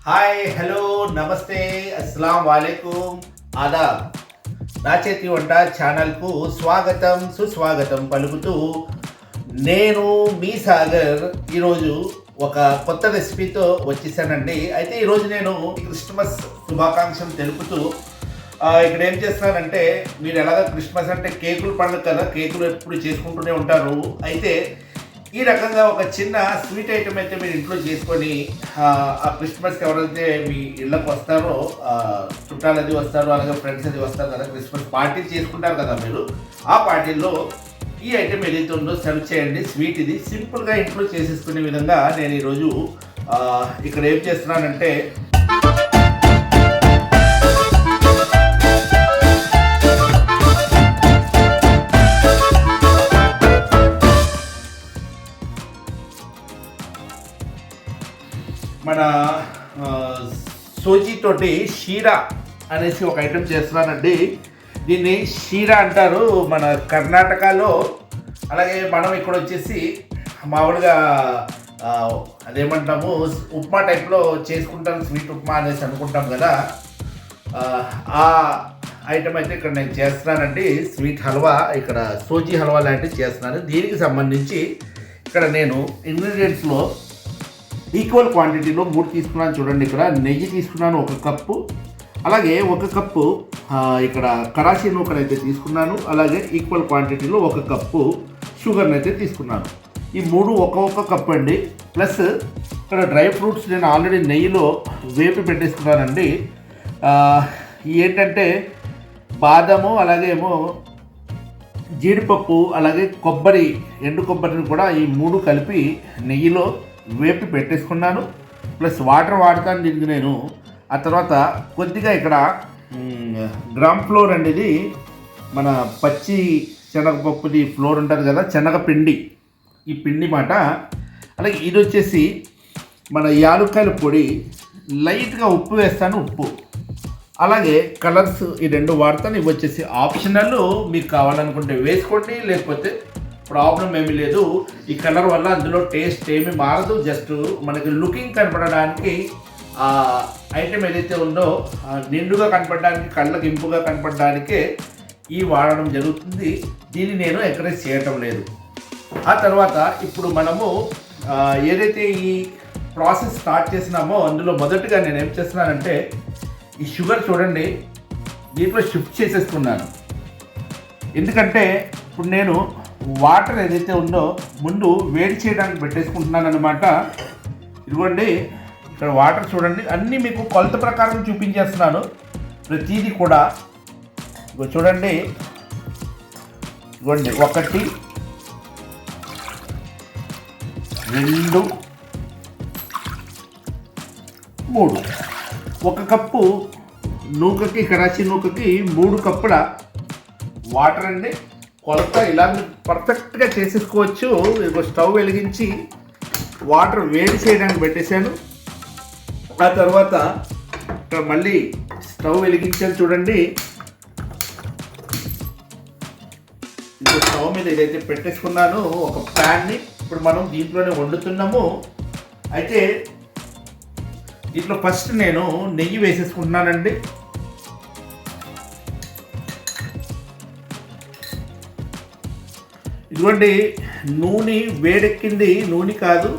Hi hello నమస్తే అస్సలం వాలేకుం ఆదాబ్. నా చేతి వంట ఛానల్కు స్వాగతం సుస్వాగతం పలుకుతూ నేను మీ సాగర్ ఈరోజు ఒక కొత్త రెసిపీతో వచ్చేసానండి. అయితే ఈరోజు నేను క్రిస్మస్ శుభాకాంక్షలు తెలుపుతూ ఇక్కడ ఏం చేస్తున్నానంటే, మీరు ఎలాగ క్రిస్మస్ అంటే కేకులు పండుగ కదా, కేకులు ఎప్పుడు చేసుకుంటూనే ఉంటారు. అయితే ఈ రకంగా ఒక చిన్న స్వీట్ ఐటమ్ అయితే మీరు ఇంట్లో చేసుకొని ఆ క్రిస్మస్కి ఎవరైతే మీ ఇళ్ళకి వస్తారో, చుట్టాలు అది వస్తారో, అలాగే ఫ్రెండ్స్ అది వస్తారు కదా, క్రిస్మస్ పార్టీ చేసుకుంటారు కదా మీరు, ఆ పార్టీల్లో ఈ ఐటెం ఏదైతే ఉందో సర్వ్ చేయండి. స్వీట్ ఇది సింపుల్గా ఇంట్లో చేసేసుకునే విధంగా నేను ఈరోజు ఇక్కడ ఏం చేస్తున్నానంటే, మన సోజీతోటి షీరా అనేసి ఒక ఐటెం చేస్తున్నానండి. దీన్ని షీరా అంటారు మన కర్ణాటకలో. అలాగే మనం ఇక్కడ వచ్చేసి మామూలుగా అదేమంటాము, ఉప్మా టైప్లో చేసుకుంటాం, స్వీట్ ఉప్మా అనేసి అనుకుంటాం కదా. ఆ ఐటమ్ అయితే ఇక్కడ నేను చేస్తున్నానండి. స్వీట్ హల్వా, ఇక్కడ సోజీ హల్వా లాంటివి చేస్తున్నాను. దీనికి సంబంధించి ఇక్కడ నేను ఇంగ్రీడియంట్స్లో ఈక్వల్ క్వాంటిటీలో 3 తీసుకున్నాను. చూడండి, ఇక్కడ నెయ్యి తీసుకున్నాను 1 కప్పు, అలాగే 1 కప్పు ఇక్కడ కరాచీ నూకను అయితే తీసుకున్నాను, అలాగే ఈక్వల్ క్వాంటిటీలో 1 కప్పు షుగర్ని అయితే తీసుకున్నాను. ఈ 3 ఒక్కొక్క కప్పు అండి. ప్లస్ ఇక్కడ డ్రై ఫ్రూట్స్ నేను ఆల్రెడీ నెయ్యిలో వేపి పెట్టేసుకున్నానండి. ఏంటంటే బాదము, అలాగే ఏమో జీడిపప్పు, అలాగే కొబ్బరి, ఎండు కొబ్బరిని కూడా ఈ 3 కలిపి నెయ్యిలో వేపి పెట్టేసుకున్నాను. ప్లస్ వాటర్ వాడతాను దీనికి నేను. ఆ తర్వాత కొద్దిగా ఇక్కడ గ్రామ్ ఫ్లోర్ అనేది మన పచ్చి శనగపప్పుది ఫ్లోర్ ఉంటుంది కదా, శనగపిండి, ఈ పిండి మాట. అలాగే ఇది వచ్చేసి మన యాలుక్కాయల పొడి, లైట్గా ఉప్పు వేస్తాను, ఉప్పు, అలాగే కలర్స్ ఈ 2 వాడతాను. ఇవి వచ్చేసి ఆప్షనల్, మీకు కావాలనుకుంటే వేసుకోండి, లేకపోతే ప్రాబ్లం ఏమీ లేదు. ఈ కలర్ వల్ల అందులో టేస్ట్ ఏమీ మారదు, జస్ట్ మనకి లుకింగ్ కనపడడానికి ఆ ఐటెం ఏదైతే ఉందో నిండుగా కనపడడానికి, కళ్ళకి ఇంపుగా కనపడడానికే ఈ వాడడం జరుగుతుంది. దీన్ని నేను ఎంకరేజ్ చేయటం లేదు. ఆ తర్వాత ఇప్పుడు మనము ఏదైతే ఈ ప్రాసెస్ స్టార్ట్ చేసినామో అందులో మొదటగా నేను ఏం చేస్తున్నానంటే, ఈ షుగర్ చూడండి దీంట్లో షిఫ్ట్ చేసేసుకున్నాను. ఎందుకంటే ఇప్పుడు నేను వాటర్ ఏదైతే ఉందో ముందు వేడి చేయడానికి పెట్టేసుకుంటున్నాను అనమాట. ఇదిగోండి, ఇక్కడ వాటర్ చూడండి, అన్నీ మీకు కొలత ప్రకారం చూపించేస్తున్నాను ప్రతిదీ కూడా. ఇగో చూడండి, ఇదిగోండి 1 2 3, 1 కప్పు నూకకి, కరాచీ నూకకి 3 కప్పుల వాటర్ అండి. కొలత ఇలా పర్ఫెక్ట్గా చేసేసుకోవచ్చు. ఇదిగో స్టవ్ వెలిగించి వాటర్ వేడి చేయడానికి పెట్టేశాను. ఆ తర్వాత ఇక్కడ మళ్ళీ స్టవ్ వెలిగించాను చూడండి. ఇది స్టవ్ మీద ఏదైతే పెట్టేసుకున్నాను ఒక ప్యాన్ని, ఇప్పుడు మనం దీంట్లోనే వండుతున్నాము. అయితే దీంట్లో ఫస్ట్ నేను నెయ్యి వేసేసుకుంటున్నానండి. ఇదిగోండి, నూనె వేడెక్కింది, నూనె కాదు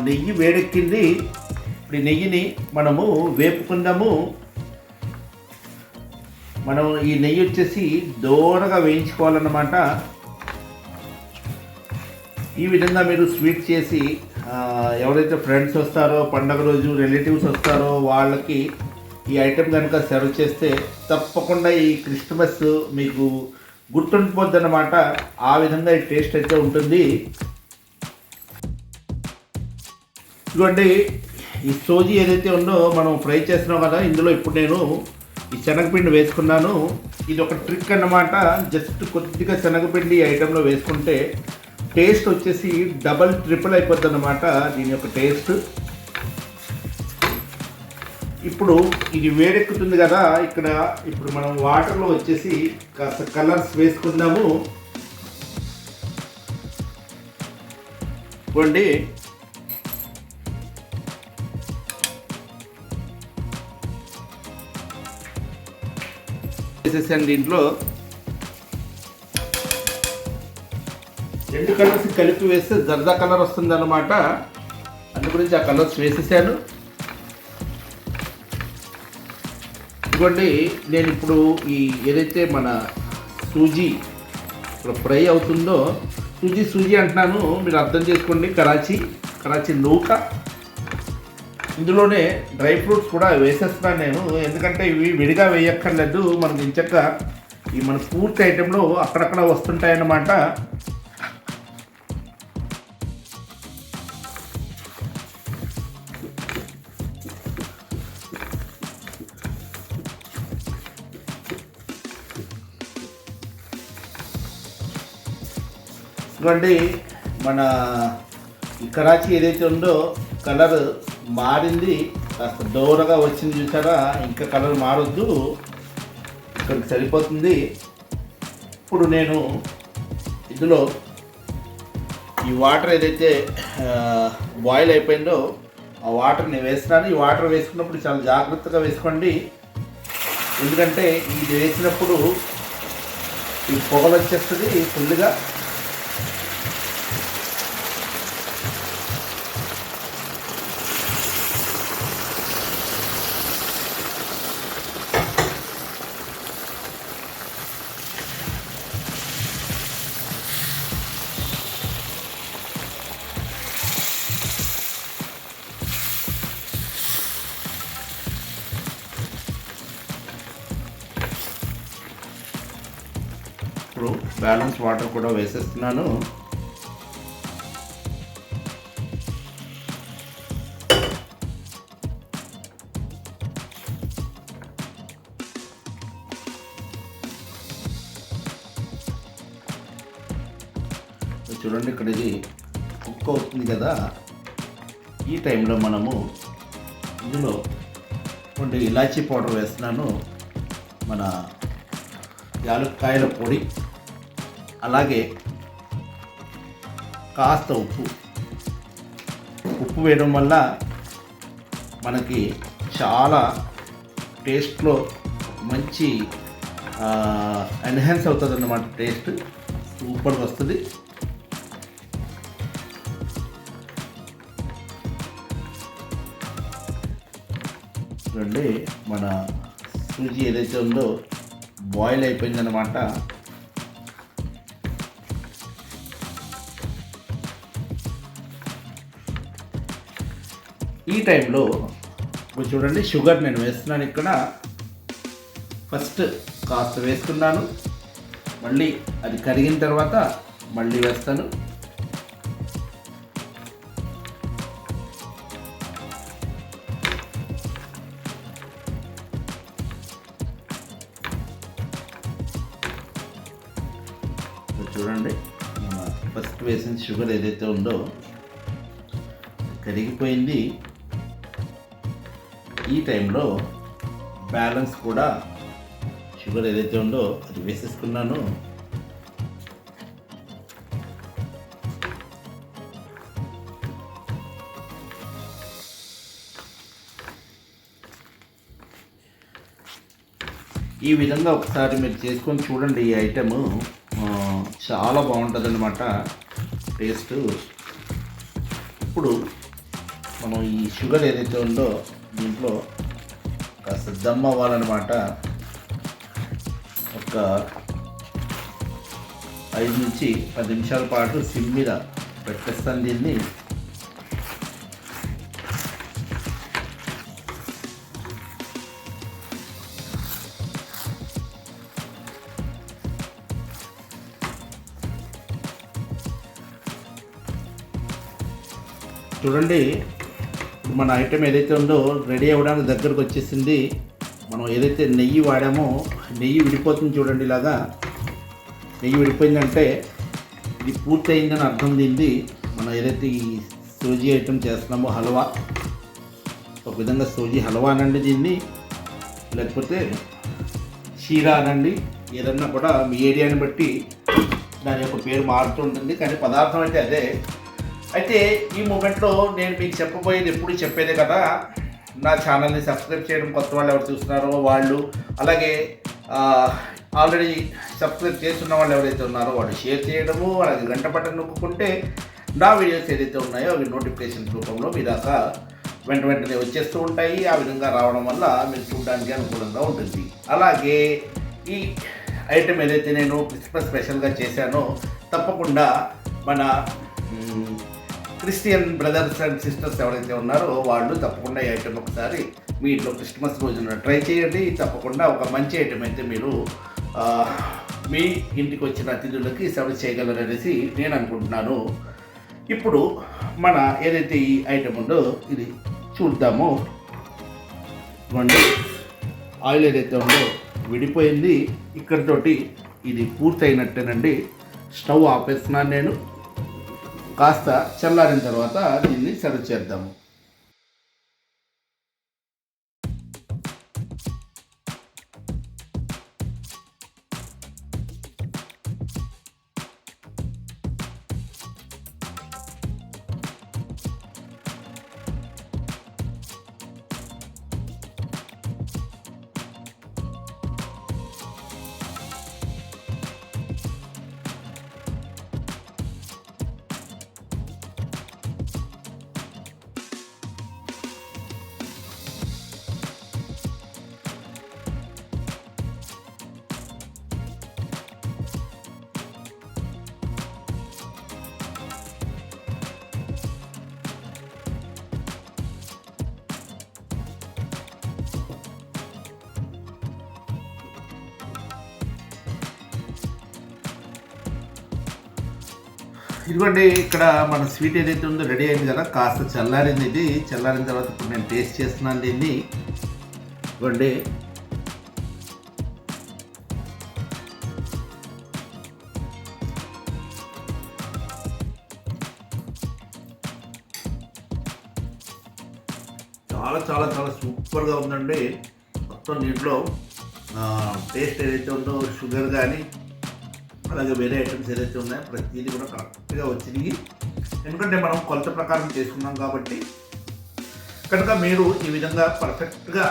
నెయ్యి వేడెక్కింది. ఇప్పుడు ఈ నెయ్యిని మనము వేపుకుందాము. మనం ఈ నెయ్యి వచ్చేసి దోరగా వేయించుకోవాలన్నమాట. ఈ విధంగా మీరు స్వీట్ చేసి ఎవరైతే ఫ్రెండ్స్ వస్తారో, పండగ రోజు రిలేటివ్స్ వస్తారో వాళ్ళకి ఈ ఐటెం కనుక సర్వ్ చేస్తే తప్పకుండా ఈ క్రిస్మస్ మీకు గుర్తుండిపోద్ది అన్నమాట. ఆ విధంగా ఈ టేస్ట్ అయితే ఉంటుంది. ఇదిగోండి, ఈ సోజీ ఏదైతే ఉందో మనం ఫ్రై చేస్తున్నాం కదా, ఇందులో ఇప్పుడు నేను ఈ శనగపిండి వేసుకున్నాను. ఇది ఒక ట్రిక్ అన్నమాట. జస్ట్ కొద్దిగా శనగపిండి ఈ ఐటెంలో వేసుకుంటే టేస్ట్ వచ్చేసి డబల్ ట్రిపుల్ అయిపోద్ది అన్నమాట దీని యొక్క టేస్ట్. ఇప్పుడు ఇది వేడెక్కుతుంది కదా, ఇక్కడ ఇప్పుడు మనం వాటర్లో వచ్చేసి కాస్త కలర్స్ వేసుకుందాము. ఇవ్వండి, వేసేసాను. దీంట్లో 2 కలర్స్ కలిపి వేస్తే జర్దా కలర్ వస్తుంది అన్నమాట. అందు గురించి ఆ కలర్స్ వేసేసాను. ఇదిగోండి, నేను ఇప్పుడు ఈ ఏదైతే మన సూజీ ఇప్పుడు ఫ్రై అవుతుందో, సూజీ అంటున్నాను, మీరు అర్థం చేసుకోండి. కరాచీ నూక. ఇందులోనే డ్రై ఫ్రూట్స్ కూడా వేసేస్తున్నాను నేను, ఎందుకంటే ఇవి విడిగా వేయక్కర్లేదు. మనకి ఇంచక్క ఈ మన పూర్తి ఐటెంలో అక్కడక్కడ వస్తుంటాయన్నమాట. ఇదిగోండి, మన ఈ కరాచీ ఏదైతే ఉందో కలర్ మారింది, కాస్త దూరగా వచ్చింది చూసారా. ఇంకా కలర్ మారొద్దు, ఇక్కడికి సరిపోతుంది. ఇప్పుడు నేను ఇందులో ఈ వాటర్ ఏదైతే బాయిల్ అయిపోయిందో ఆ వాటర్ని వేస్తున్నాను. ఈ వాటర్ వేసుకున్నప్పుడు చాలా జాగ్రత్తగా వేసుకోండి, ఎందుకంటే ఇది వేసినప్పుడు ఈ పొగలు వచ్చేస్తుంది ఫుల్గా. ఇప్పుడు బ్యాలెన్స్ వాటర్ కూడా వేసేస్తున్నాను. చూడండి, ఇక్కడ ఇది కుక్ అవుతుంది కదా. ఈ టైంలో మనము ఇందులో కొన్ని ఇలాచీ పౌడర్ వేస్తున్నాను, మన యాలక్కాయల పొడి, అలాగే కాస్త ఉప్పు వేయడం వల్ల మనకి చాలా టేస్ట్లో మంచి ఎన్హాన్స్ అవుతుంది అన్నమాట. టేస్ట్ సూపర్గా వస్తుంది. చూడండి, మన సూజీ ఏదైతే ఉందో బాయిల్ అయిపోయిందన్నమాట. ఈ టైంలో ఇప్పుడు చూడండి, షుగర్ నేను వేస్తున్నాను. ఇక్కడ ఫస్ట్ కాస్త వేసుకున్నాను, మళ్ళీ అది కరిగిన తర్వాత మళ్ళీ వేస్తాను. చూడండి, ఫస్ట్ వేసిన షుగర్ ఏదైతే ఉందో కరిగిపోయింది. ఈ టైంలో బ్యాలెన్స్ కూడా షుగర్ ఏదైతే ఉందో అది వేసేసుకున్నాను. ఈ విధంగా ఒకసారి మీరు చేసుకొని చూడండి. ఈ ఐటెము చాలా బాగుంటుంది అన్నమాట టేస్ట్. ఇప్పుడు మనం ఈ షుగర్ ఏదైతే ఉందో దీంట్లో కాస్త దమ్ అవ్వాలన్నమాట. ఒక 5 నుంచి 10 నిమిషాల పాటు సిమ్ మీద పెట్టేస్తాను దీన్ని. చూడండి, మన ఐటెం ఏదైతే ఉందో రెడీ అవ్వడానికి దగ్గరకు వచ్చేసింది. మనం ఏదైతే నెయ్యి వాడామో నెయ్యి విడిపోతుంది. చూడండి, ఇలాగా నెయ్యి విడిపోయిందంటే ఇది పూర్తి అయిందని అర్థం. దీన్ని మనం ఏదైతే ఈ సూజీ ఐటెం చేస్తున్నామో హల్వా, ఒక విధంగా సూజీ హల్వా అనండి దీన్ని, లేకపోతే షీరా అనండి, ఏదన్నా కూడా మీ ఏరియాని బట్టి దాని యొక్క పేరు మారుతూ ఉంటుంది, కానీ పదార్థం అయితే అదే. అయితే ఈ మూమెంట్లో నేను మీకు చెప్పబోయేది ఎప్పుడు చెప్పేదే కదా. నా ఛానల్ని సబ్స్క్రైబ్ చేయడం, కొత్త వాళ్ళు ఎవరు చూస్తున్నారో వాళ్ళు, అలాగే ఆల్రెడీ సబ్స్క్రైబ్ చేస్తున్న వాళ్ళు ఎవరైతే ఉన్నారో వాళ్ళు షేర్ చేయడము, అలాగే గంట బటన్ నొక్కుంటే నా వీడియోస్ ఏదైతే ఉన్నాయో అవి నోటిఫికేషన్ రూపంలో మీ దాకా వెంటనే వచ్చేస్తూ ఉంటాయి. ఆ విధంగా రావడం వల్ల మీరు చూడడానికి అనుకూలంగా ఉంటుంది. అలాగే ఈ ఐటెం ఏదైతే నేను క్రిస్మస్ స్పెషల్గా చేశానో తప్పకుండా మన క్రిస్టియన్ బ్రదర్స్ అండ్ సిస్టర్స్ ఎవరైతే ఉన్నారో వాళ్ళు తప్పకుండా ఈ ఐటెం ఒకసారి మీ ఇంట్లో క్రిస్మస్ రోజున ట్రై చేయండి. తప్పకుండా ఒక మంచి ఐటెం అయితే మీరు మీ ఇంటికి వచ్చిన అతిథులకి సర్వ్ చేయగలరనేసి నేను అనుకుంటున్నాను. ఇప్పుడు మన ఏదైతే ఈ ఐటెం ఉందో ఇది చూద్దాము. ఇవ్వండి, ఆయిల్ ఏదైతే ఉందో విడిపోయింది. ఇక్కడితోటి ఇది పూర్తయినట్టేనండి. స్టవ్ ఆపేస్తున్నాను నేను. కాస్త చల్లారిన తర్వాత దీన్ని సర్వ్ చేద్దాము. ఇదిగోండి, ఇక్కడ మన స్వీట్ ఏదైతే ఉందో రెడీ అయింది కదా. కాస్త చల్లారింది. ఇది చల్లారిన తర్వాత ఇప్పుడు నేను టేస్ట్ చేస్తున్నాను దీన్ని. ఇదిగోండి, చాలా చాలా చాలా సూపర్గా ఉందండి. మొత్తం దీంట్లో టేస్ట్ ఏదైతే ఉందో షుగర్ కానీ అలాగే వేరే ఐటమ్స్ ఏదైతే ఉన్నాయో ప్రతిదీ కూడా కరెక్ట్గా వచ్చినాయి. ఎందుకంటే మనం కొలత ప్రకారం చేసుకున్నాం కాబట్టి కనుక మీరు ఈ విధంగా పర్ఫెక్ట్గా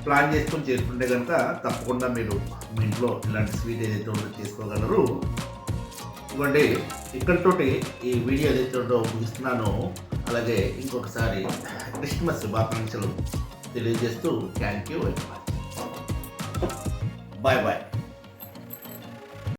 ప్లాన్ చేసుకొని చేసుకుంటే కనుక తప్పకుండా మీరు మీ ఇంట్లో ఇలాంటి స్వీట్ ఏదైతే ఉందో చేసుకోగలరు. ఇవ్వండి, ఇక్కడితోటి ఈ వీడియో ఏదైతే ఉందో ముగిస్తున్నానో. అలాగే ఇంకొకసారి క్రిస్మస్ శుభాకాంక్షలు తెలియజేస్తూ thank you very much. Bye bye.